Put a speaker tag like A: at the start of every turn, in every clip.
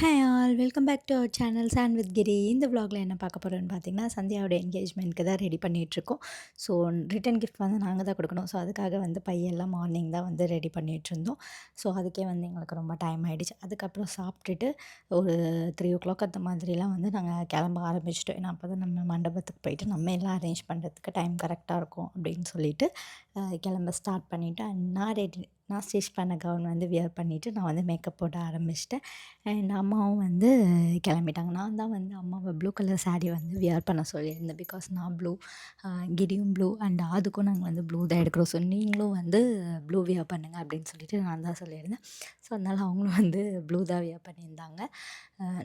A: Hi all welcome back to our channel sand with Giri. இந்த vlogல என்ன பார்க்க போகிறோன்னு பார்த்தீங்கன்னா, சந்தியாவோட என்கேஜ்மெண்ட்க்கு தான் ரெடி பண்ணிகிட்ருக்கோம். ஸோ ரிட்டன் கிஃப்ட் வந்து நாங்கள் தான் கொடுக்கணும். ஸோ அதுக்காக வந்து பையெல்லாம் மார்னிங் தான் வந்து ரெடி பண்ணிகிட்ருந்தோம். ஸோ அதுக்கே வந்து எங்களுக்கு ரொம்ப டைம் ஆகிடுச்சு. அதுக்கப்புறம் சாப்பிட்டுட்டு ஒரு 3:00 அந்த மாதிரிலாம் வந்து நாங்கள் கிளம்ப ஆரம்பிச்சிட்டோம். ஏன்னா அப்போ தான் நம்ம மண்டபத்துக்கு போயிட்டு நம்ம எல்லாம் அரேஞ்ச் பண்ணுறதுக்கு டைம் கரெக்டாக இருக்கும் அப்படின்னு சொல்லிட்டு கிளம்ப ஸ்டார்ட் பண்ணிவிட்டு நான் ஸ்டிச் பண்ண கவுன் வந்து வியர் பண்ணிவிட்டு நான் வந்து மேக்கப் போட ஆரம்பிச்சிட்டேன். அண்ட் அம்மாவும் வந்து கிளம்பிட்டாங்க. நான் தான் வந்து அம்மாவை ப்ளூ கலர் சாரீ வந்து வியர் பண்ண சொல்லியிருந்தேன். பிகாஸ் நான் ப்ளூ, கிரியும் ப்ளூ அண்ட் அதுக்கும் நாங்கள் வந்து ப்ளூ தான் எடுக்கிறோம். ஸோ நீங்களும் வந்து ப்ளூ வியர் பண்ணுங்கள் அப்படின்னு சொல்லிட்டு நான் தான் சொல்லியிருந்தேன். ஸோ அதனால் அவங்களும் வந்து ப்ளூ தான் வியர் பண்ணியிருந்தாங்க.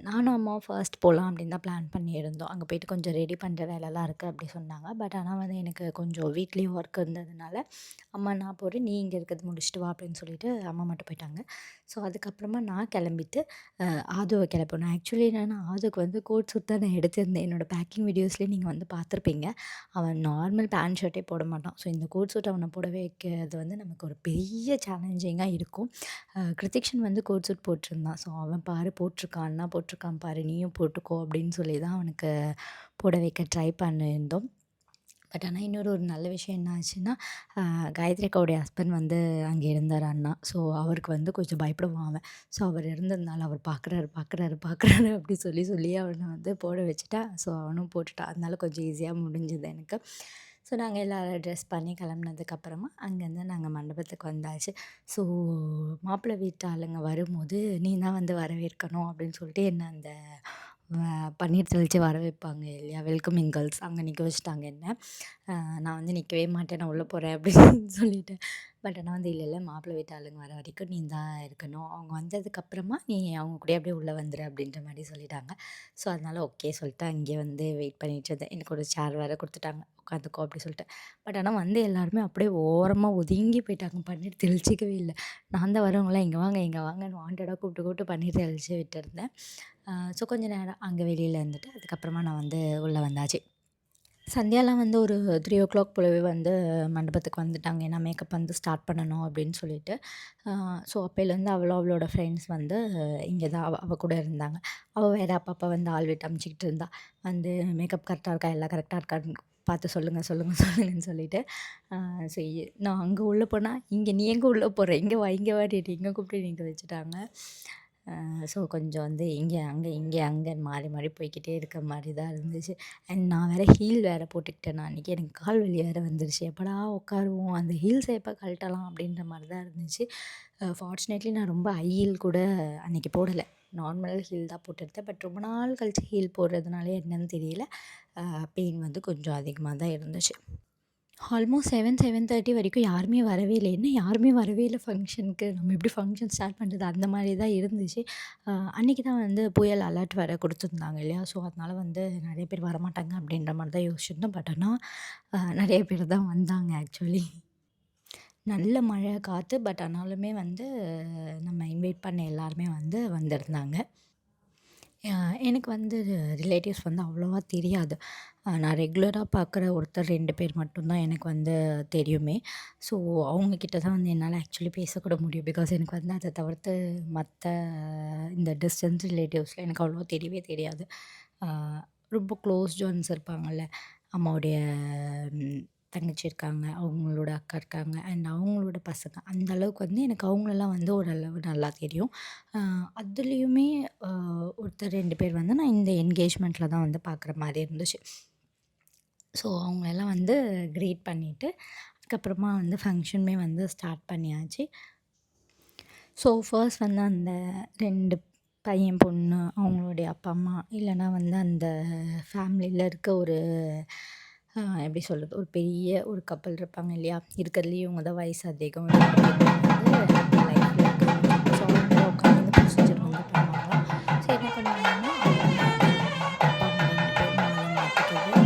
A: நானும் அம்மாவும் ஃபர்ஸ்ட் போகலாம் அப்படின்னு தான் பிளான் பண்ணியிருந்தோம். அங்கே போயிட்டு கொஞ்சம் ரெடி பண்ணுற வேலைலாம் இருக்குது அப்படி சொன்னாங்க. பட் ஆனால் வந்து எனக்கு கொஞ்சம் வீட்லேயும் ஒர்க் இருந்ததுனால, அம்மா நான் போகிறேன், நீ இங்கே இருக்கிறது முடிச்சுட்டு வா அப்படின்னு சொல்லிட்டு அம்மா மட்டும் போயிட்டாங்க. ஸோ அதுக்கப்புறமா நான் கிளம்பிட்டு ஆதுவை கிளப்பணும். ஆக்சுவலி என்னென்னா ஆதுக்கு வந்து கோட் சூட் தான் நான் எடுத்திருந்தேன். என்னோடய பேக்கிங் வீடியோஸ்லேயே நீங்கள் வந்து பார்த்துருப்பீங்க. அவன் நார்மல் பேண்ட் ஷர்ட்டே போட மாட்டான். ஸோ இந்த கோட் சூட் அவனை போட வைக்கிறது வந்து நமக்கு ஒரு பெரிய சேலஞ்சிங்காக இருக்கும். கிருத்திக்ஷன் வந்து கோட் சூட் போட்டிருந்தான். ஸோ அவன் பாரு போட்டிருக்கான், அண்ணா போட்டிருக்கான் பாரு, நீயும் போட்டுக்கோ அப்படின்னு சொல்லி தான் அவனுக்கு போட வைக்க ட்ரை பண்ணியிருந்தோம். பட் ஆனால் இன்னொரு ஒரு நல்ல விஷயம் என்ன ஆச்சுன்னா, காயத்ரி அக்காவுடைய ஹஸ்பண்ட் வந்து அங்கே இருந்தார் அண்ணா. ஸோ அவருக்கு வந்து கொஞ்சம் பயப்படுவான் அவன். ஸோ அவர் இருந்ததுனால அவர் பார்க்குறாரு அப்படி சொல்லி சொல்லி அவனை வந்து போட வச்சுட்டேன். ஸோ அவனும் போட்டுட்டான். அதனால கொஞ்சம் ஈஸியாக முடிஞ்சுது எனக்கு. ஸோ நாங்கள் எல்லோரும் ட்ரெஸ் பண்ணி கிளம்புனதுக்கப்புறமா அங்கேருந்து நாங்கள் மண்டபத்துக்கு வந்தாச்சு. ஸோ மாப்பிள்ளை வீட்டு ஆளுங்க வரும்போது, நீ தான் வந்து வரவேற்கணும் அப்படின்னு சொல்லிட்டு என்ன அந்த பன்னீர் தெளித்து வர வைப்பாங்க இல்லையா, வெல்கமிங் கேர்ள்ஸ் அங்கே நிற்க வச்சுட்டாங்க என்ன. நான் வந்து நிற்கவே மாட்டேன், நான் உள்ளே போகிறேன் அப்படின்னு சொல்லிட்டேன். பட் ஆனால் வந்து இல்லை மாப்பிள்ளை வீட்டு ஆளுங்க வர வரைக்கும் நீ தான் இருக்கணும், அவங்க வந்ததுக்கப்புறமா நீ அவங்க கூட அப்படியே உள்ளே வந்துடு அப்படின்ற மாதிரி சொல்லிட்டாங்க. ஸோ அதனால் ஓகே சொல்லிட்டு அங்கேயே வந்து வெயிட் பண்ணிகிட்டு இருந்தேன். எனக்கு ஒரு சேர் வேறு கொடுத்துட்டாங்க, உட்காந்துக்கோ அப்படி சொல்லிட்டு. பட் ஆனால் வந்து எல்லாருமே அப்படியே ஓரமாக ஒதுங்கி போயிட்டாங்க, பன்னீர் தெளிச்சிக்கவே இல்லை. நான் தான் வரவங்களாம் இங்கே வாங்கன்னு வாண்டடாக கூப்பிட்டு பன்னீர் தெளித்து விட்டுருந்தேன். ஸோ கொஞ்சம் நேரம் அங்கே வெளியில் இருந்துட்டு அதுக்கப்புறமா நான் வந்து உள்ளே வந்தாச்சு. சந்தியாலாம் வந்து ஒரு 3:00 போலவே வந்து மண்டபத்துக்கு வந்துட்டாங்க. ஏன்னா மேக்கப் வந்து ஸ்டார்ட் பண்ணணும் அப்படின்னு சொல்லிட்டு. ஸோ அப்போலேருந்து அவளோட ஃப்ரெண்ட்ஸ் வந்து இங்கே தான் அவள் கூட இருந்தாங்க. அவள் வேறு அப்பப்போ வந்து ஆள் விட்டு அமுச்சிக்கிட்டு இருந்தா. வந்து மேக்கப் கரெக்டாக இருக்கா, எல்லாம் கரெக்டாக இருக்கான்னு பார்த்து சொல்லுங்கன்னு சொல்லிட்டு. ஸோ நான் அங்கே உள்ளே போனால், இங்கே நீ எங்கே உள்ளே போகிற, இங்கே வாடி இங்கே கூப்பிட்டு நிற்க வச்சுட்டாங்க. ஸோ கொஞ்சம் வந்து இங்கே அங்கேன்னு மாறி போய்க்கிட்டே இருக்க மாதிரி தான் இருந்துச்சு. அண்ட் நான் வேறு ஹீல் வேறு போட்டுக்கிட்டேன். நான் அன்றைக்கி எனக்கு கால் வலி வேறு வந்துருச்சு. எப்படா உட்காருவோம், அந்த ஹீல்ஸை எப்போ கழட்டலாம் அப்படின்ற மாதிரி தான் இருந்துச்சு. ஃபார்ச்சுனேட்லி நான் ரொம்ப ஹை ஹீல் கூட அன்றைக்கி போடலை. நார்மல் ஹீல் தான் போட்டுருந்தேன். பட் ரொம்ப நாள் கழித்து ஹீல் போடுறதுனால என்னன்னு தெரியல, பெயின் வந்து கொஞ்சம் அதிகமாக தான் இருந்துச்சு. ஆல்மோஸ்ட் 7:30 வரைக்கும் யாருமே வரவே இல்லை. என்ன யாருமே வரவே இல்லை ஃபங்க்ஷனுக்கு, நம்ம எப்படி ஃபங்க்ஷன் ஸ்டார்ட் பண்ணுறது அந்த மாதிரி தான் இருந்துச்சு. அன்றைக்கி தான் வந்து புயல் அலர்ட் வேறு கொடுத்துருந்தாங்க இல்லையா. ஸோ அதனால் வந்து நிறைய பேர் வரமாட்டாங்க அப்படின்ற மாதிரி தான் யோசிச்சுருந்தோம். பட் ஆனால் நிறைய பேர் தான் வந்தாங்க ஆக்சுவலி. நல்ல மழை, காற்று. பட் ஆனாலுமே வந்து நம்ம இன்வைட் பண்ண எல்லாருமே வந்து வந்திருந்தாங்க. எனக்கு வந்து ரிலேட்டிவ்ஸ் வந்து அவ்வளோவா தெரியாது. நான் ரெகுலராக பார்க்குற ஒருத்தர் 2 பேர் மட்டும் தான் எனக்கு வந்து தெரியுமே. ஸோ அவங்கக்கிட்ட தான் வந்து என்னால் ஆக்சுவலி பேசக்கூட முடியும். பிகாஸ் எனக்கு வந்து அதை தவிர்த்து மற்ற இந்த டிஸ்டன்ஸ் ரிலேட்டிவ்ஸில் எனக்கு அவ்வளோவா தெரியவே தெரியாது. ரொம்ப க்ளோஸ்ட் ஒன்ஸ் இருப்பாங்கள்ல, அம்மாவுடைய தங்கச்சி இருக்காங்க, அவங்களோட அக்கா இருக்காங்க அண்ட் அவங்களோட பசங்க. அந்த அளவுக்கு வந்து எனக்கு அவங்களெல்லாம் வந்து ஓரளவு நல்லா தெரியும். அதுலேயுமே ஒருத்தர் 2 பேர் வந்து நான் இந்த என்கேஜ்மெண்ட்டில் தான் வந்து பார்க்குற மாதிரி இருந்துச்சு. ஸோ அவங்களெல்லாம் வந்து க்ரீட் பண்ணிவிட்டு அதுக்கப்புறமா வந்து ஃபங்க்ஷனுமே வந்து ஸ்டார்ட் பண்ணியாச்சு. ஸோ ஃபர்ஸ்ட் வந்து அந்த 2 பையன், பொண்ணு, அவங்களுடைய அப்பா, அம்மா இல்லைனா வந்து அந்த ஃபேமிலியில் இருக்க ஒரு எப்படி சொல்கிறது, ஒரு பெரிய ஒரு கப்பல் இருப்பாங்க இல்லையா, இருக்கிறதுலேயே இவங்க தான் வயசு அதிகம் வந்து லைஃப்பில் இருக்காங்க. ஸோ அவங்க உட்காந்து இந்த ப்ரொசீஜர் வந்து பண்ணுவாங்க. ஸோ என்ன பண்ணுவாங்கன்னா அப்பா அம்மா 2 பேர் மாலை மாற்றிக்கிறது,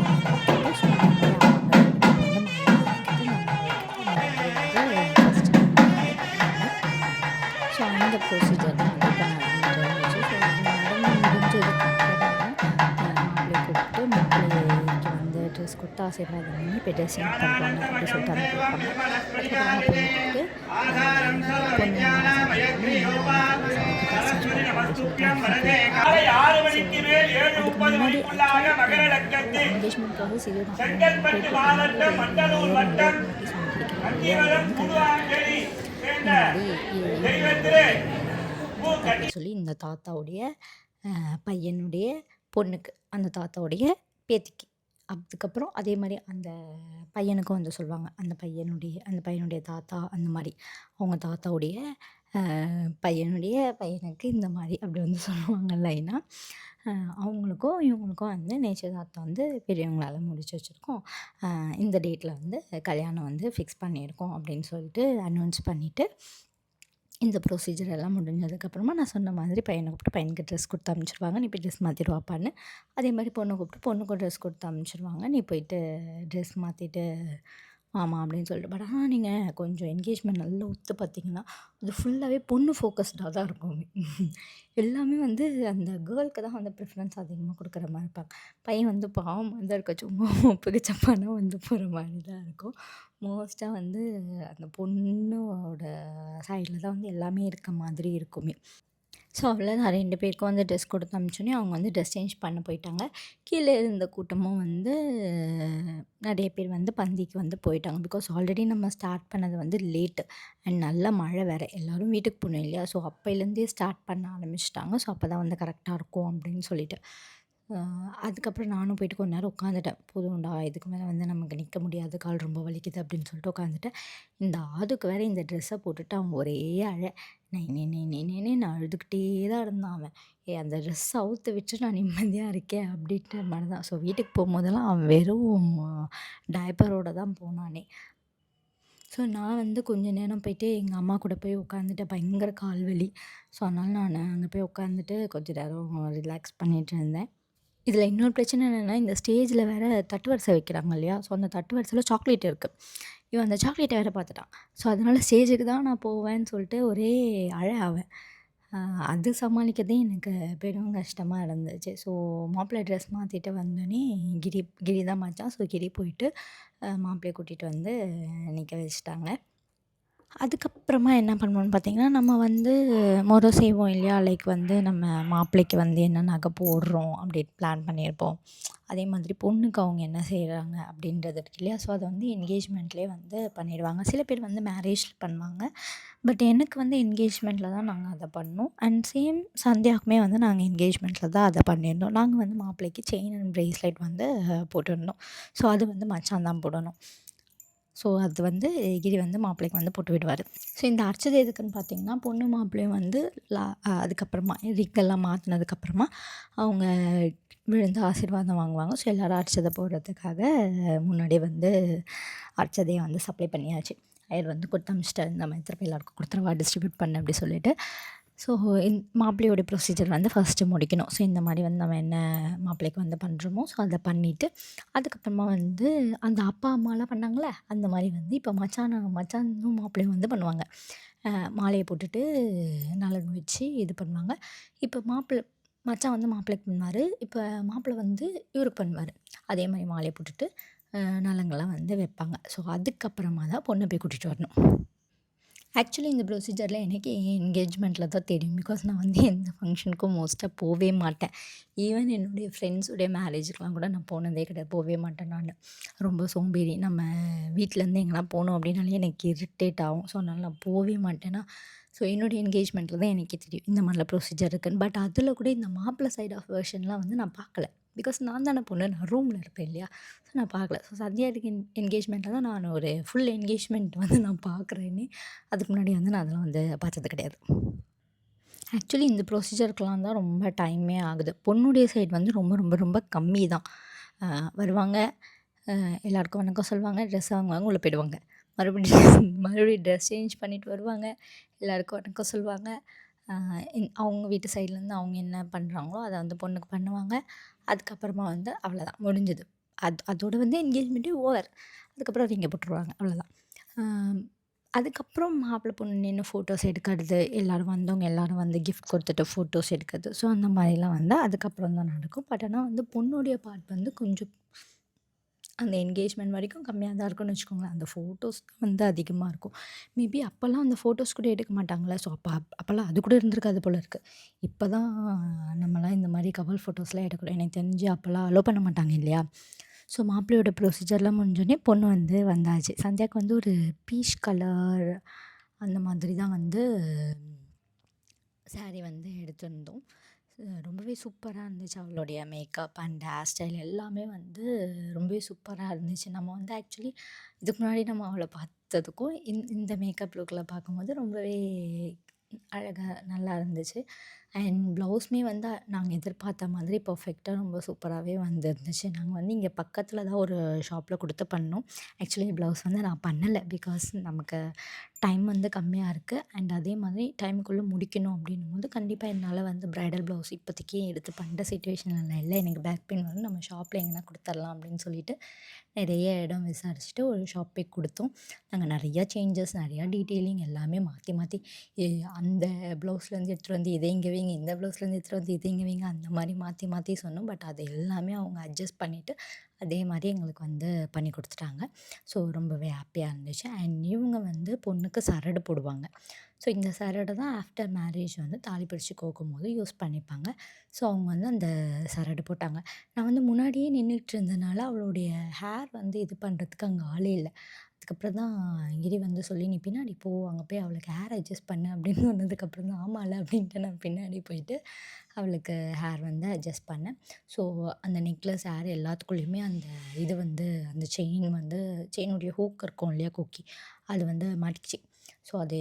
A: ஸோ அந்த மாதிரி அவங்க 2 பேர் வந்து மாலை மாற்றிக்கிறது, நம்ம வைக்கிறது அந்த மாதிரி வந்து ஃபஸ்ட்டு பண்ணுவாங்க. ஸோ அந்த ப்ரொசீஜர் தான் வந்து இப்போ நடந்துட்டு இருந்துச்சு. ஸோ அது நடந்து முடிஞ்சதுக்கப்புறமா மாப்பிள்ளையை கூப்பிட்டு மாப்பிள்ளைக்கு வந்து ட்ரெஸ் கொடுத்து ஆசீர்வாதம் பண்ணி இப்போ ட்ரெஸ் சேஞ்ச் பண்ணுறாங்க அப்படி சொல்லிட்டு அனுப்பி வைப்பாங்க. அதுக்கப்புறமா பொண்ணு கூப்பிட்டு பொண்ணு ஆசீர்வாதம் பண்ணி சாமிக்கு ட்ரெஸ் சேஞ்ச் பண்ணுறோம் அப்படி சொல்லிட்டு அனுப்பி வைப்பாங்க. ஸோ அதுக்கு முன்னாடி என்கேஜ்மெண்ட்க்கு வந்து சீரியல் போயிட்டு நோட்டீஸ் ஒன்று கிடைக்கிறது இல்லையா, அது வந்து கல்யாணம் இந்த மாதிரி அப்படின்னு சொல்லி இந்த தாத்தாவுடைய பையனுடைய பொண்ணுக்கு, அந்த தாத்தாவுடைய பேத்திக்கு. அதுக்கப்புறம் அதே மாதிரி அந்த பையனுக்கும் வந்து சொல்லுவாங்க. அந்த பையனுடைய தாத்தா அந்த மாதிரி அவங்க தாத்தாவுடைய பையனுடைய பையனுக்கு இந்த மாதிரி அப்படி வந்து சொல்லுவாங்க லைனாக. அவங்களுக்கும் இவங்களுக்கும் வந்து நிச்சயதார்த்தம் வந்து பெரியவங்களால முடிச்சு வச்சுருக்கோம். இந்த டேட்டில் வந்து கல்யாணம் வந்து ஃபிக்ஸ் பண்ணியிருக்கோம் அப்படின்னு சொல்லிட்டு அனௌன்ஸ் பண்ணிவிட்டு இந்த ப்ரொசீஜர் எல்லாம் முடிஞ்சதுக்கப்புறமா நான் சொன்ன மாதிரி பையனை கூப்பிட்டு பையனுக்கு ட்ரெஸ் கொடுத்து அனுப்பிச்சிருவாங்க. நீ போய் ட்ரெஸ் மாற்றிட்டு வாப்பான்னு. அதே மாதிரி பொண்ணை கூப்பிட்டு பொண்ணுக்கும் ட்ரெஸ் கொடுத்து அனுப்பிச்சிருவாங்க. நீ போயிட்டு ட்ரெஸ் மாற்றிட்டு ஆமாம் அப்படின்னு சொல்லிட்டு. பட் ஆனால் நீங்கள் கொஞ்சம் என்கேஜ்மெண்ட் நல்லா உத்து பார்த்தீங்கன்னா அது ஃபுல்லாகவே பொண்ணு ஃபோக்கஸ்டாக தான் இருக்கும். எல்லாமே வந்து அந்த கேர்ளுக்கு தான் வந்து ப்ரிஃபரன்ஸ் அதிகமாக கொடுக்குற மாதிரி இருப்பாங்க. பையன் வந்து பாவமாக தான் இருக்க, சும்மா பிடிச்சப்பானா வந்து போகிற மாதிரி தான் இருக்கும். மோஸ்ட்டாக வந்து அந்த பொண்ணோட சைடில் தான் வந்து எல்லாமே இருக்க மாதிரி இருக்குமே. ஸோ அவ்வளோதான், 2 பேருக்கும் வந்து ட்ரெஸ் கொடுத்து அனுப்பிச்சோன்னே அவங்க வந்து ட்ரெஸ் சேஞ்ச் பண்ண போயிட்டாங்க. கீழே இருந்த கூட்டமும் வந்து நிறைய பேர் வந்து பந்திக்கு வந்து போயிட்டாங்க. பிகாஸ் ஆல்ரெடி நம்ம ஸ்டார்ட் பண்ணது வந்து லேட்டு அண்ட் நல்ல மழை வேறு, எல்லோரும் வீட்டுக்கு போகணும் இல்லையா. ஸோ அப்போலேருந்தே ஸ்டார்ட் பண்ண ஆரம்பிச்சிட்டாங்க. ஸோ அப்போ தான் வந்து கரெக்டாக இருக்கும் அப்படின்னு சொல்லிட்டு அதுக்கப்புறம் நானும் போயிட்டு கொஞ்ச நேரம் உட்காந்துட்டேன். போதும்டா, இதுக்கு மேலே வந்து நமக்கு நிற்க முடியாது, கால் ரொம்ப வலிக்குது அப்படின்னு சொல்லிட்டு உட்காந்துட்டேன். இந்த ஆதுக்கு வேறு இந்த ட்ரெஸ்ஸை போட்டுட்டு அவன் ஒரே நான் அழுதுகிட்டே தான் இருந்தான் அவன். அந்த ட்ரெஸ் அவுத்து விட்டு நான் நிம்மதியாக இருக்கேன் அப்படின்ற மாதிரி தான். ஸோ வீட்டுக்கு போகும்போதெல்லாம் அவன் வெறும் டைப்பரோடு தான் போனானே. ஸோ நான் வந்து கொஞ்ச நேரம் போயிட்டு எங்கள் அம்மா கூட போய் உட்காந்துட்டேன். பயங்கர கால் வலி. ஸோ அதனால் நான் அங்கே போய் உட்காந்துட்டு கொஞ்ச நேரம் ரிலாக்ஸ் பண்ணிகிட்டு இருந்தேன். இதில் இன்னொரு பிரச்சனை என்னென்னா, இந்த ஸ்டேஜில் வேறு தட்டு வரிசை வைக்கிறாங்க இல்லையா. ஸோ அந்த தட்டு வரிசையில் சாக்லேட் இருக்குது. இவன் அந்த சாக்லேட்டை வேறு பார்த்துட்டான். ஸோ அதனால் ஸ்டேஜுக்கு தான் நான் போவேன்னு சொல்லிட்டு ஒரே அவன். அது சமாளிக்கிறதே எனக்கு பெரும் கஷ்டமாக இருந்துச்சு. ஸோ மாப்பிள்ளை ட்ரெஸ் மாற்றிட்டு வந்தோடனே கிரி தான் மச்சான். ஸோ கிரி போயிட்டு மாப்பிள்ளையை கூட்டிகிட்டு வந்து நிற்க வச்சுட்டாங்க. அதுக்கப்புறமா என்ன பண்ணுவோன்னு பார்த்தீங்கன்னா, நம்ம வந்து மொற செய்வோம் இல்லையா. லைக் வந்து நம்ம மாப்பிள்ளைக்கு வந்து என்ன நகை போடுறோம் அப்படின்னு பிளான் பண்ணியிருப்போம். அதே மாதிரி பொண்ணுக்கு அவங்க என்ன செய்கிறாங்க அப்படின்றது இருக்கு இல்லையா. ஸோ அதை வந்து என்கேஜ்மெண்ட்லேயே வந்து பண்ணிடுவாங்க. சில பேர் வந்து மேரேஜில் பண்ணுவாங்க. பட் எனக்கு வந்து என்கேஜ்மெண்ட்டில் தான் நாங்கள் அதை பண்ணோம். அண்ட் சேம் சந்தியாவுக்குமே வந்து நாங்கள் என்கேஜ்மெண்ட்டில் தான் அதை பண்ணியிருந்தோம். நாங்கள் வந்து மாப்பிள்ளைக்கு செயின் அண்ட் ப்ரேஸ்லெட் வந்து போட்டிருந்தோம். ஸோ அது வந்து மச்சான் தான் போடணும். ஸோ அது வந்து கிரி வந்து மாப்பிள்ளைக்கு வந்து போட்டு விடுவார். ஸோ இந்த அர்ச்சதை எதுக்குன்னு பார்த்தீங்கன்னா, பொண்ணு மாப்பிள்ளையும் வந்து அதுக்கப்புறமா ரிக்கெல்லாம் மாற்றினதுக்கப்புறமா அவங்க விழுந்து ஆசீர்வாதம் வாங்குவாங்க. ஸோ எல்லோரும் அர்ச்சதை போடுறதுக்காக முன்னாடியே வந்து அர்ச்சதையை வந்து சப்ளை பண்ணியாச்சு. ஐயர் வந்து கொடுத்து அனுப்பிச்சிட்டாரு, இந்த மாதிரி திருப்பி எல்லாருக்கும் கொடுத்துருவா, டிஸ்ட்ரிபியூட் பண்ண அப்படி சொல்லிட்டு. ஸோ மாப்பிள்ளையோடைய ப்ரொசீஜர் வந்து ஃபஸ்ட்டு முடிக்கணும். ஸோ இந்த மாதிரி வந்து நம்ம என்ன மாப்பிள்ளைக்கு வந்து பண்ணுறோமோ ஸோ அதை பண்ணிவிட்டு அதுக்கப்புறமா வந்து அந்த அப்பா அம்மாலாம் பண்ணாங்களே அந்த மாதிரி வந்து இப்போ மச்சானும் மாப்பிள்ளையும் வந்து பண்ணுவாங்க. மாலையை போட்டுட்டு நலங்கு வச்சு இது பண்ணுவாங்க. இப்போ மச்சான் வந்து மாப்பிள்ளைக்கு பண்ணுவார். இப்போ மாப்பிள்ளை வந்து இவருக்கு பண்ணுவார். அதே மாதிரி மாலையை போட்டுட்டு நலங்கெல்லாம் வந்து வைப்பாங்க. ஸோ அதுக்கப்புறமா தான் பொண்ணை போய் கூட்டிகிட்டு வரணும். ஆக்சுவலி இந்த ப்ரொசீஜரில் எனக்கு என்கேஜ்மெண்ட்டில் தான் தெரியும். பிகாஸ் நான் வந்து எந்த ஃபங்க்ஷனுக்கும் மோஸ்ட்டாக போகவே மாட்டேன். ஈவன் என்னுடைய ஃப்ரெண்ட்ஸுடைய மேரேஜுக்கெலாம் கூட நான் போனதே கிடையாது, போகவே மாட்டேன் நான். ரொம்ப சோம்பேறி. நம்ம வீட்டிலேருந்து எங்கேனா போகணும் அப்படின்னாலே எனக்கு இரிட்டேட் ஆகும். ஸோ அதனால் நான் போகவே மாட்டேன்னா. ஸோ என்னுடைய என்கேஜ்மெண்ட்டில் தான் எனக்கே தெரியும் இந்த மாதிரிலாம் ப்ரொசீஜர் இருக்குதுன்னு. பட் அதில் கூட இந்த மாப்பிள்ளை சைட் ஆஃப் வெர்ஷன்லாம் வந்து நான் பார்க்கல. பிகாஸ் நான் தானே பொண்ணு, நான் ரூமில் இருப்பேன் இல்லையா. ஸோ நான் பார்க்கல. ஸோ சந்தியாவுக்கு என்கேஜ்மெண்ட்டில் தான் நான் ஒரு ஃபுல் என்கேஜ்மெண்ட் வந்து நான் பார்க்குறேன்னே. அதுக்கு முன்னாடி வந்து நான் அதெல்லாம் வந்து பார்த்தது கிடையாது. ஆக்சுவலி இந்த ப்ரொசீஜருக்கெலாம் தான் ரொம்ப டைமே ஆகுது. பொண்ணுடைய சைடு வந்து ரொம்ப ரொம்ப ரொம்ப கம்மி தான். வருவாங்க, எல்லாருக்கும் வணக்கம் சொல்லுவாங்க, ட்ரெஸ் வாங்குவாங்க, உள்ளே போயிடுவாங்க. மறுபடியும் ட்ரெஸ் சேஞ்ச் பண்ணிவிட்டு வருவாங்க, எல்லாருக்கும் வணக்கம் சொல்லுவாங்க. அவங்க வீட்டு சைட்லேருந்து அவங்க என்ன பண்ணுறாங்களோ அதை வந்து பொண்ணுக்கு பண்ணுவாங்க. அதுக்கப்புறமா வந்து அவ்வளோதான், முடிஞ்சுது. அதோட வந்து என்கேஜ்மெண்ட்டே ஓவர். அதுக்கப்புறம் ரிங்கை போட்டுருவாங்க, அவ்வளோதான். அதுக்கப்புறம் மாப்பிள்ளை பொண்ணு நின்று ஃபோட்டோஸ் எடுக்கிறது, எல்லோரும் வந்தவங்க எல்லோரும் வந்து கிஃப்ட் கொடுத்துட்டு ஃபோட்டோஸ் எடுக்கிறது. ஸோ அந்த மாதிரிலாம் வந்து அதுக்கப்புறம் தான் நடக்கும். பட் ஆனால் வந்து பொண்ணுடைய பார்ட் வந்து கொஞ்சம் அந்த என்கேஜ்மெண்ட் வரைக்கும் கம்மியா தான் இருக்கும்னு வச்சுக்கோங்களேன். அந்த ஃபோட்டோஸ் தான் வந்து அதிகமா இருக்கும். மேபி அப்போலாம் அந்த ஃபோட்டோஸ் கூட எடுக்க மாட்டாங்கல்ல. ஸோ அப்போலாம் அது கூட இருந்திருக்காது போல இருக்கு. இப்போ தான் நம்மலாம் இந்த மாரி கப்புல் ஃபோட்டோஸ்லாம் எடுக்கிறோம். எனக்கு தெரிஞ்சு அப்போலாம் அலோ பண்ண மாட்டாங்க இல்லையா? ஸோ மாப்பிள்ளையோட ப்ரொசீஜர்லாம் முடிஞ்சோனே பொண்ணு வந்து வந்தாச்சு. சந்தியாவுக்கு வந்து ஒரு பீச் கலர் அந்த மாதிரி தான் வந்து சாரி வந்து எடுத்திருந்தோம். ரொம்பவே சூப்பரா இருந்துச்சு. அவளுடைய மேக்கப் அண்ட் ஹேர் ஸ்டைல் எல்லாமே வந்து ரொம்பவே சூப்பரா இருந்துச்சு. நம்ம வந்து ஆக்சுவலி இதுக்கு முன்னாடி நம்ம அவள பார்த்ததுக்கும், இந்த மேக்கப் லுக்கில் பார்க்கும்போது ரொம்பவே அழகா நல்லா இருந்துச்சு. அண்ட் ப்ளவுஸுமே வந்து நாங்க எதிர்பார்த்த மாதிரி பெர்ஃபெக்ட்டா ரொம்ப சூப்பராகவே வந்துருந்துச்சு. நாங்க வந்து இங்கே பக்கத்தில் தான் ஒரு ஷாப்பில் கொடுத்து பண்ணோம். ஆக்சுவலி ப்ளவுஸ் வந்து நான் பண்ணலை. பிகாஸ் நமக்கு டைம் வந்து கம்மியா இருக்கு. அண்ட் அதே மாதிரி டைமுக்குள்ளே முடிக்கணும் அப்படின்னும்போது, கண்டிப்பாக என்னால் வந்து பிரைடல் ப்ளவுஸ் இப்போதைக்கு எடுத்து பண்ணுற சிச்சுவேஷன்ல நான் இல்லை. எனக்கு பேக் பெயின் வரும். நம்ம ஷாப்பில் எங்கேனா கொடுத்துர்லாம் அப்படின்னு சொல்லிட்டு, நிறைய இடம் விசாரிச்சுட்டு ஒரு ஷாப் போய் கொடுத்தோம். நாங்க நிறையா சேஞ்சஸ், நிறையா டீட்டெயிலிங் எல்லாமே மாற்றி மாற்றி எ அந்த ப்ளவுஸ்லேருந்து எடுத்துகிட்டு வந்து இதை இங்கே வைங்க, இந்த ப்ளவுஸ்லேருந்து எடுத்துகிட்டு வந்து இதை இங்கே வைங்க, அந்த மாதிரி மாற்றி மாற்றி சொன்னோம். பட் அது எல்லாமே அவங்க அட்ஜஸ்ட் பண்ணிவிட்டு, அதே மாதிரி எங்களுக்கு வந்து பண்ணி கொடுத்துட்டாங்க. ஸோ ரொம்பவே ஹாப்பியாக இருந்துச்சு. அண்ட் இவங்க வந்து பொண்ணுக்கு சரடு போடுவாங்க. ஸோ இந்த சரடு தான் ஆஃப்டர் மேரேஜ் வந்து தாலி பிரித்து கோக்கும்போது யூஸ் பண்ணிப்பாங்க. ஸோ அவங்க வந்து அந்த சரடு போட்டாங்க. நான் வந்து முன்னாடியே நின்றுட்டு இருந்தனால அவளுடைய ஹேர் வந்து இது பண்ணுறதுக்கு அங்கே ஆளே இல்லை. அதுக்கப்புறம் தான் கிரி வந்து சொல்லி, "நீ பின்னாடி போ, அங்கே போய் அவளுக்கு ஹேர் அட்ஜஸ்ட் பண்ணு" அப்படின்னு சொன்னதுக்கப்புறம் தான், ஆமால்ல அப்படின்ட்டு நான் பின்னாடி போயிட்டு அவளுக்கு ஹேர் வந்து அட்ஜஸ்ட் பண்ணேன். ஸோ அந்த நெக்லஸ், ஹேர் எல்லாத்துக்குள்ளேயுமே அந்த இது வந்து அந்த செயினுடைய ஹூக் இருக்கும் இல்லையா, கொக்கி, அது வந்து மாட்டிக்கிச்சு. ஸோ அது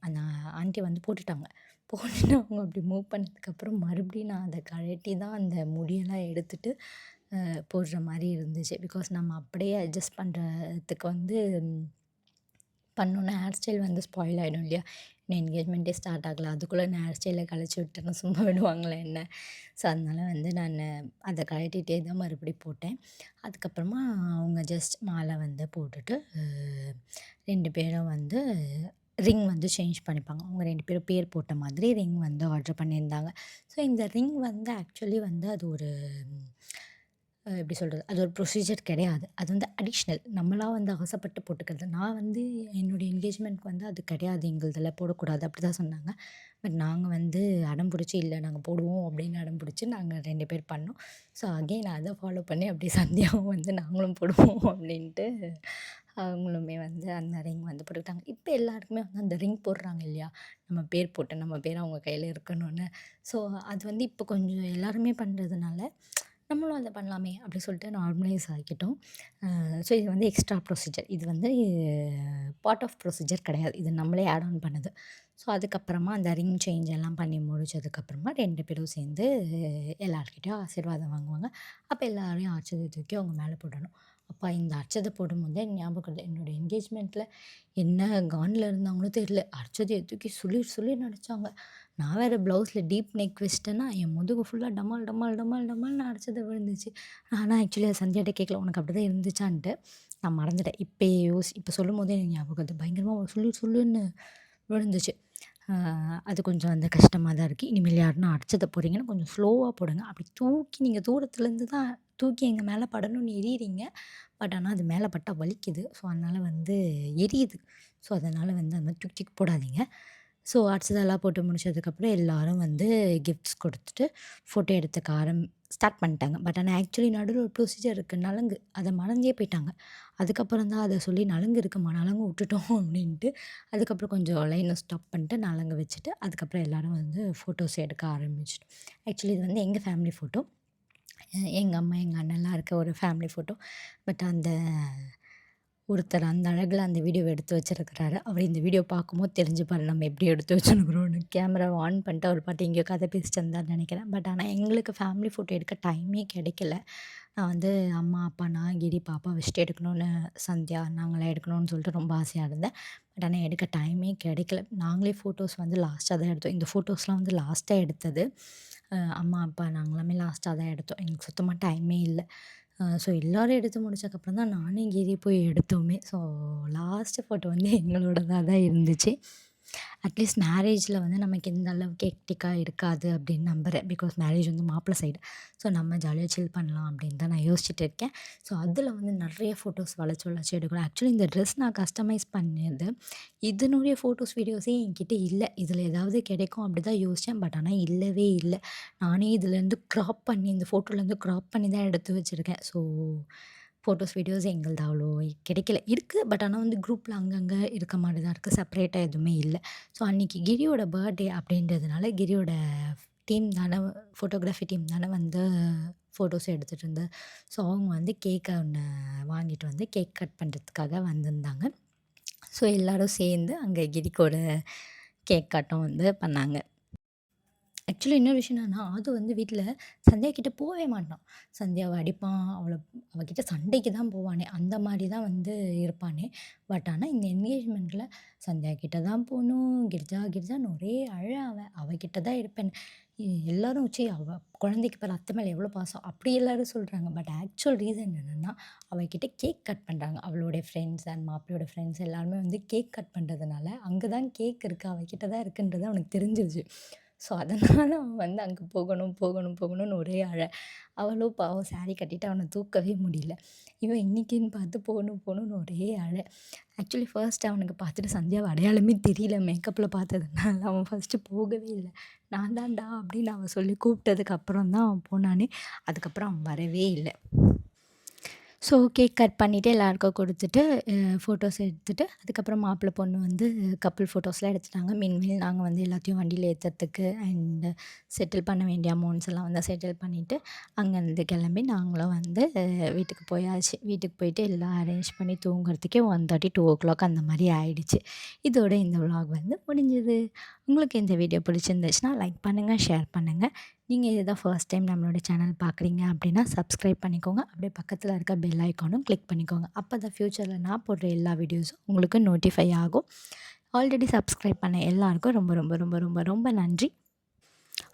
A: அந்த ஆன்ட்டி வந்து போட்டுட்டாங்க. போட்டுட்டு அவங்க அப்படி மூவ் பண்ணதுக்கப்புறம் மறுபடியும் நான் அத கழட்டி தான் அந்த முடியெல்லாம் எடுத்துட்டு போடுற மாரி இருந்துச்சு. பிகாஸ் நம்ம அப்படியே அட்ஜஸ்ட் பண்ணுறதுக்கு வந்து பண்ணோன்னா ஹேர் ஸ்டைல் வந்து ஸ்பாயில் ஆகிடும் இல்லையா? இன்னும் என்கேஜ்மெண்ட்டே ஸ்டார்ட் ஆகல. அதுக்குள்ளே நான் ஹேர் ஸ்டைலை கலைச்சி விட்டேன்னா சும்மா விடுவாங்களா என்ன? ஸோ அதனால வந்து நான் அத கழட்டிட்டே தான் மறுபடியும் போட்டேன். அதுக்கப்புறமா அவங்க ஜஸ்ட் மாலை வந்து போட்டுட்டு 2 பேரும் வந்து ரிங் வந்து சேஞ்ச் பண்ணிப்பாங்க. அவங்க 2 பேரும் பேர் போட்ட மாதிரி ரிங் வந்து ஆர்டர் பண்ணியிருந்தாங்க. ஸோ இந்த ரிங் வந்து ஆக்சுவலி வந்து அது ஒரு எப்படி சொல்கிறது? அது ஒரு ப்ரொசீஜர் கிடையாது. அது வந்து அடிஷ்னல். நம்மளா வந்து ஆசைப்பட்டு போட்டுக்கிறது. நான் வந்து என்னுடைய என்கேஜ்மெண்ட்க்கு வந்து அது கிடையாது, எங்களுதில போடக்கூடாது அப்படி தான் சொன்னாங்க. பட் நாங்க வந்து அடம் பிடிச்சு, "இல்ல நாங்க போடுவோம்" அப்படின்னு அடம் பிடிச்சு நாங்க 2 பேர் பண்ணோம். ஸோ அகைன் அத ஃபாலோ பண்ணி அப்படியே சந்தியாவும் வந்து நாங்களும் போடுவோம் அப்படின்ட்டு அவங்களுமே வந்து அந்த ரிங் வந்து போட்டுக்கிட்டாங்க. இப்போ எல்லாருக்குமே வந்து அந்த ரிங் போடுறாங்க இல்லையா? நம்ம பேர் போட்டு, நம்ம பேர் அவங்க கையில இருக்கணும்னு. ஸோ அது வந்து இப்போ கொஞ்சம் எல்லாருமே பண்ணுறதுனால நம்மளும் அத பண்ணலாமே அப்படி சொல்லிட்டு நார்மலைஸ் ஆக்கிட்டோம். ஸோ இது வந்து எக்ஸ்ட்ரா ப்ரொசீஜர். இது வந்து பார்ட் ஆஃப் ப்ரொசீஜர் கிடையாது. இது நம்மளே ஆட் ஆன் பண்ணது. ஸோ அதுக்கப்புறமா அந்த ரிங் சேஞ்ச் எல்லாம் பண்ணி முடிச்சதுக்கப்புறமா 2 பேரும் சேர்ந்து எல்லார்கிட்டயும் ஆசீர்வாதம் வாங்குவாங்க. அப்ப எல்லாரையும் அட்சத தூக்கி அவங்க மேல போடணும். அப்பா இந்த அட்சத போடும்போது தான் எனக்கு ஞாபகம் வருது. என்னோட என்கேஜ்மெண்ட்ல என்ன கான்ல இருந்தாங்களோ தெரியல. அட்சதைய தூக்கி சுளீர் சுளீர்னு அடிச்சாங்க. நான் வேற ப்ளவுஸில டீப் நெக் வச்சுட்டேன்னா, என் முதுகு ஃபுல்லா டமால் டமால் டமால் டமால்னு அடிச்சது விழுந்துச்சு. ஆனா ஆக்சுவலி அது சந்தியாட்ட கேட்கல. "உனக்கு அப்படிதான் இருந்துச்சான்ட்டு." நான் மறந்துட்டேன். இப்ப சொல்லும்போதே எனக்கு ஞாபகம் வருது. பயங்கரமா சுளீர் சுளீர்னு விழுந்துச்சு. அது கொஞ்சம் வந்து கஷ்டமா தான் இருக்கு. இனிமேல் யாருன்னா அடிச்சத போடுறீங்கன்னா கொஞ்சம் ஸ்லோவா போடுங்க. அப்படி தூக்கி நீங்க தூரத்துலேருந்து தான் தூக்கி எங்க மேல படணும்னு எறியிறீங்க. பட் ஆனா அது மேல பட்டா வலிக்குது. ஸோ அதனால வந்து எரியுது. ஸோ அதனால வந்து அந்த மாரி தூக்கி தூக்கி போடாதீங்க. ஸோ அடிச்சதெல்லாம் போட்டு முடிச்சதுக்கப்புறம் எல்லாரும் வந்து கிஃப்ட்ஸ் கொடுத்துட்டு ஃபோட்டோ எடுத்துக்க ஸ்டார்ட் பண்ணிட்டாங்க. பட் ஆனா ஆக்சுவலி நடுவுல ஒரு ப்ரொசீஜர் இருக்கு. நலங்கு. அத மறந்தே போயிட்டாங்க. அதுக்கப்புறம் தான் அத சொல்லி "நலுங்கு இருக்குமா, நலங்கு விட்டுட்டோம்" அப்படின்ட்டு அதுக்கப்புறம் கொஞ்சம் லைன ஸ்டாப் பண்ணிட்டு நலங்கு வச்சுட்டு, அதுக்கப்புறம் எல்லாரும் வந்து ஃபோட்டோஸ் எடுக்க ஆரம்பிச்சுட்டோம். ஆக்சுவலி இது வந்து எங்க ஃபேமிலி ஃபோட்டோ. எங்க அம்மா, எங்க அண்ணன்லாம் இருக்க ஒரு ஃபேமிலி ஃபோட்டோ. பட் அந்த ஒருத்தர் அந்த அழகுல அந்த வீடியோவ எடுத்து வச்சிருக்கிறாரு. அவரு இந்த வீடியோ பார்க்கும்போது தெரிஞ்சுப்பாரு நம்ம எப்படி எடுத்து வச்சிருக்கிறோம்னு. கேமராவ ஆன் பண்ணிட்டு அவர் பாட்டு எங்கேயோ கதை பேசிட்டு இருந்தாருன்னு நெனைக்கிறேன். பட் ஆனா எங்களுக்கு ஃபேமிலி ஃபோட்டோ எடுக்க டைமே கிடைக்கல. நான் வந்து அம்மா, அப்பா, நான், கிரி, பாப்பா வச்சுட்டு எடுக்கணும்னு சந்தியா நாங்கலாம் எடுக்கணும்னு சொல்லிட்டு ரொம்ப ஆசையா இருந்தேன். பட் ஆனா எடுக்க டைமே கிடைக்கல. நாங்களே ஃபோட்டோஸ் வந்து லாஸ்ட்டா தான் எடுத்தோம். இந்த ஃபோட்டோஸ்லாம் வந்து லாஸ்ட்டா எடுத்தது. அம்மா, அப்பா நாங்களாமே லாஸ்ட்டா தான் எடுத்தோம். எங்களுக்கு சுத்தமா டைமே இல்ல. ஸோ எல்லாரும் எடுத்து முடிச்சக்கப்புறம் தான் நானும் கிரி போய் எடுத்தோமே. ஸோ லாஸ்ட்டு ஃபோட்டோ வந்து எங்களோடதா தான் இருந்துச்சு. அட்லீஸ்ட் மேரேஜில் வந்து நமக்கு இந்த அளவுக்கு ஹெக்டிக்காக இருக்காது அப்படின்னு நம்புகிறேன். பிகாஸ் மேரேஜ் வந்து மாப்பிள்ளை சைடு. ஸோ நம்ம ஜாலியாக சில் பண்ணலாம் அப்படின்னு தான் நான் யோசிச்சுட்டு இருக்கேன். ஸோ அதில் வந்து நிறைய ஃபோட்டோஸ் வளைச்சு வளைச்சு எடுக்கணும். ஆக்சுவலி இந்த ட்ரெஸ் நான் கஸ்டமைஸ் பண்ணது. இதனுடைய ஃபோட்டோஸ், வீடியோஸே என்கிட்ட இல்ல. இதில ஏதாவது கிடைக்கும் அப்படி தான் யோசிச்சேன். பட் ஆனால் இல்லவே இல்ல. நானே இதுலேருந்து கிராப் பண்ணி இந்த ஃபோட்டோலேருந்து கிராப் பண்ணி தான் எடுத்து வச்சிருக்கேன். ஸோ ஃபோட்டோஸ், வீடியோஸ் எங்கள்து அவ்வளோ கிடைக்கல. இருக்கு. பட் ஆனால் வந்து குரூப்பில் அங்கங்க இருக்க மாரி தான் இருக்கு. செப்பரேட்டா எதுவுமே இல்ல. ஸோ அன்னைக்கு கிரியோட பர்த்டே அப்படின்றதுனால கிரியோட டீம் தானே, ஃபோட்டோகிராஃபி டீம் தானே வந்து ஃபோட்டோஸ் எடுத்துட்டு இருந்தது. ஸோ அவங்க வந்து கேக்க ஒண்ணு வாங்கிட்டு வந்து கேக் கட் பண்ணுறதுக்காக வந்திருந்தாங்க. ஸோ எல்லாரும் சேர்ந்து அங்கே கிரிக்கோட கேக் கட்டும் வந்து பண்ணாங்க. ஆக்சுவலி இன்னொரு விஷயம் என்னன்னா, ஆது வந்து வீட்ல சந்தியா கிட்ட போவே மாட்டான். சந்தியாவ அடிப்பான். அவகிட்ட சண்டைக்கு தான் போவானே! அந்த மாரி தான் வந்து இருப்பானே! பட் ஆனா இந்த என்கேஜ்மெண்ட்ல சந்தியா கிட்ட தான் போணும். கிரிஜா கிரிஜான்னு ஒரே அழ அவன். அவகிட்ட தான் இருப்பேன். எல்லாரும் ச்சீ அவ குழந்தைக்கு பாரு அத்தை மேல எவ்வளோ பாசம். அப்படி எல்லாரும் சொல்றாங்க. பட் ஆக்சுவல் ரீசன் என்னன்னா, அவகிட்ட கேக் கட் பண்றாங்க. அவளுடைய ஃப்ரெண்ட்ஸ் அண்ட் மாப்பிள்ளையோட ஃப்ரெண்ட்ஸ் எல்லாருமே வந்து கேக் கட் பண்றதுனால, அங்க தான் கேக் இருக்கு. அவகிட்ட தான் இருக்குன்றது அவனுக்கு தெரிஞ்சிருச்சு. ஸோ, அதனால அவன் வந்து அங்க போகணும், போகணும், போகணும்னு ஒரே அழ. அவளும் பாவம் சாரி கட்டிட்டு அவன தூக்கவே முடியல. இவன் இன்னைக்குன்னு பார்த்து போகணும், போகணும்னு ஒரே அழ. ஆக்சுவலி ஃபர்ஸ்ட் அவனுக்கு பார்த்துட்டு சந்தியாவ அடையாளமே தெரியல மேக்கப்ல பார்த்ததுனால. அவன் ஃபர்ஸ்ட்டு போகவே இல்ல. நான் தான்டா அப்படின்னு அவ சொல்லி கூப்பிட்டதுக்கு அப்புறம் தான் அவன் போனானே. அதுக்கப்புறம் அவன் வரவே இல்ல. ஸோ கேக் கட் பண்ணிவிட்டு எல்லாருக்கும் கொடுத்துட்டு ஃபோட்டோஸ் எடுத்துட்டு, அதுக்கப்புறம் மாப்பிள்ளை, பொண்ணு வந்து கப்புள் ஃபோட்டோஸ்லாம் எடுத்துட்டாங்க. மீன்வேல் நாங்கள் வந்து எல்லாத்தையும் வண்டியில ஏத்துறதுக்கு அண்ட் செட்டில் பண்ண வேண்டிய அமௌண்ட்ஸ் எல்லாம் வந்து செட்டில் பண்ணிவிட்டு, அங்கேருந்து கிளம்பி நாங்களும் வந்து வீட்டுக்கு போயாச்சு. வீட்டுக்கு போயிட்டு எல்லாம் அரேஞ்ச் பண்ணி தூங்குறதுக்கே 1:30, 2:00 அந்த மாரி ஆயிடுச்சு. இதோட இந்த விலாக் வந்து முடிஞ்சுது. உங்களுக்கு இந்த வீடியோ பிடிச்சிருந்துச்சுன்னா லைக் பண்ணுங்கள், ஷேர் பண்ணுங்கள். நீங்கள் இதுதான் ஃபர்ஸ்ட் டைம் நம்மளோட சேனல் பார்க்குறீங்க அப்படின்னா சப்ஸ்கிரைப் பண்ணிக்கோங்க. அப்படியே பக்கத்தில் இருக்க பெல் ஐக்கானும் கிளிக் பண்ணிக்கோங்க. அப்போ தான் ஃப்யூச்சரில் நான் போடுற எல்லா வீடியோஸும் உங்களுக்கு நோட்டிஃபை ஆகும். ஆல்ரெடி சப்ஸ்கிரைப் பண்ண எல்லாருக்கும் ரொம்ப ரொம்ப ரொம்ப ரொம்ப ரொம்ப நன்றி.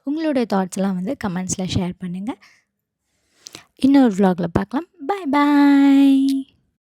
A: உங்களுடைய தாட்ஸ்லாம் வந்து கமெண்ட்ஸில் ஷேர் பண்ணுங்கள். இன்னொரு vlogல பார்க்கலாம். பாய் பாய்.